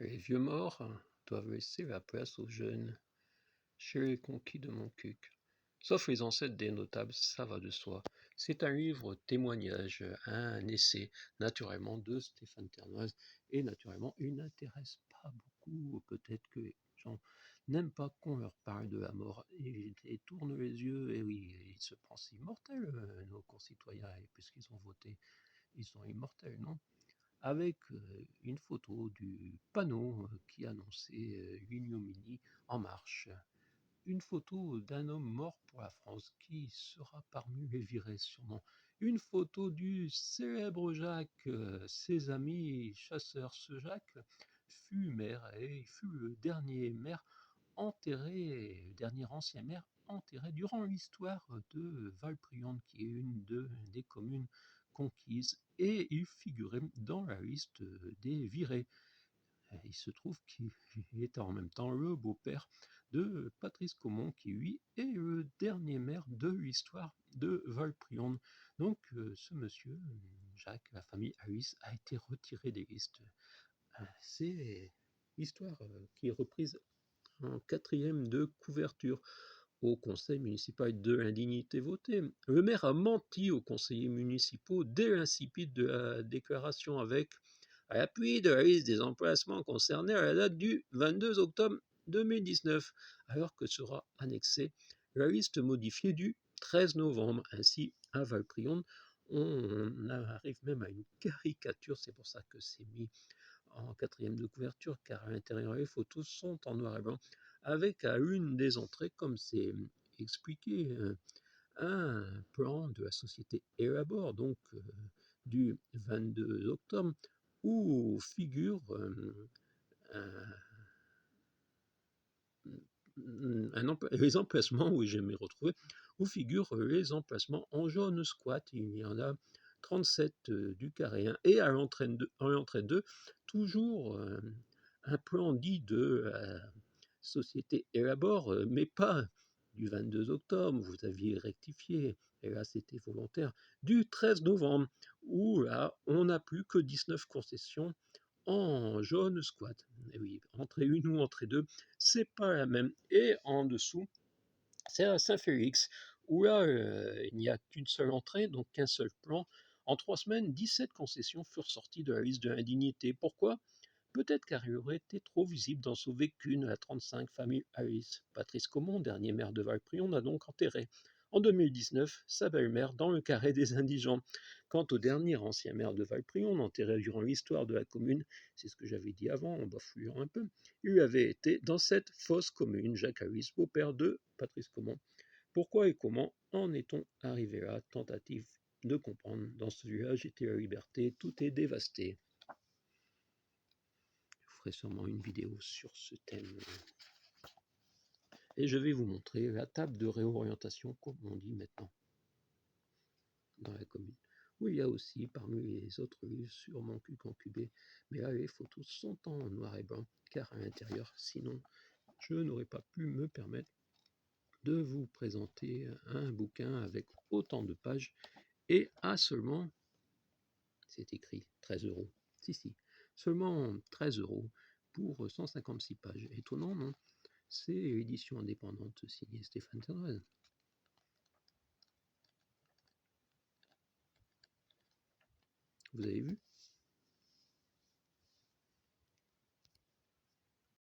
Les vieux morts doivent laisser la place aux jeunes, chez les conquis de Montcuq. Sauf les ancêtres des notables, ça va de soi. C'est un livre témoignage, un essai, naturellement, de Stéphane Ternoise, et naturellement, il n'intéresse pas beaucoup. Peut-être que les gens n'aiment pas qu'on leur parle de la mort, et tournent les yeux, et oui, ils se pensent immortels, nos concitoyens, et puisqu'ils ont voté, ils sont immortels, non? Avec une photo du panneau qui annonçait l'ignominie en marche. Une photo d'un homme mort pour la France qui sera parmi les virés sûrement. Une photo du célèbre Jacques, ses amis chasseurs. Ce Jacques fut maire et il fut le dernier maire enterré, le dernier ancien maire enterré durant l'histoire de Valpriande, qui est une des communes conquises, et il figurait dans la liste des virés. Il se trouve qu'il était en même temps le beau-père de Patrice Caumont, qui lui est le dernier maire de l'histoire de Valpriande. Donc ce monsieur, Jacques, la famille Harris, a été retiré des listes. C'est l'histoire qui est reprise en quatrième de couverture au conseil municipal de l'indignité votée. Le maire a menti aux conseillers municipaux dès l'incipit de la déclaration avec à l'appui de la liste des emplacements concernés à la date du 22 octobre 2019, alors que sera annexée la liste modifiée du 13 novembre. Ainsi, à Valpriande, on arrive même à une caricature, c'est pour ça que c'est mis en quatrième de couverture, car à l'intérieur les photos sont en noir et blanc, avec à une des entrées, comme c'est expliqué, un plan de la société Elabor, donc du 22 octobre, où figure les emplacements, oui j'ai m'y retrouvé, où figurent les emplacements en jaune squat. Il y en a 37 du carré 1, et à l'entrée 2, toujours un plan dit de la société Elabor, mais pas du 22 octobre, vous aviez rectifié, et là c'était volontaire, du 13 novembre, où là on n'a plus que 19 concessions en jaune squat. Et oui, entrée 1 ou entrée 2, c'est pas la même. Et en dessous, c'est à Saint-Félix, où là, il n'y a qu'une seule entrée, donc qu'un seul plan. En 3 semaines, 17 concessions furent sorties de la liste de l'indignité. Pourquoi? Peut-être car il aurait été trop visible d'en sauver qu'une, la 35 famille Harris. Patrice Caumont, dernier maire de Valprion, a donc enterré en 2019 sa belle-mère dans le carré des indigents. Quant au dernier ancien maire de Valprion, enterré durant l'histoire de la commune, c'est ce que j'avais dit avant en bafouillant un peu, il avait été dans cette fausse commune, Jacques Harris, beau-père de Patrice Caumont. Pourquoi et comment en est-on arrivé là? Tentative de comprendre. Dans ce village était la liberté, tout est dévasté. Je ferai sûrement une vidéo sur ce thème. Et je vais vous montrer la table de réorientation, comme on dit maintenant, dans la commune. Où il y a aussi, parmi les autres livres, sur Montcuq encubé, mais là les photos sont en noir et blanc, car à l'intérieur, sinon, je n'aurais pas pu me permettre de vous présenter un bouquin avec autant de pages, et à seulement, c'est écrit 13 €. Si, seulement 13 € pour 156 pages. Étonnant, non? C'est l'édition indépendante signée Stéphane Ternoise. Vous avez vu?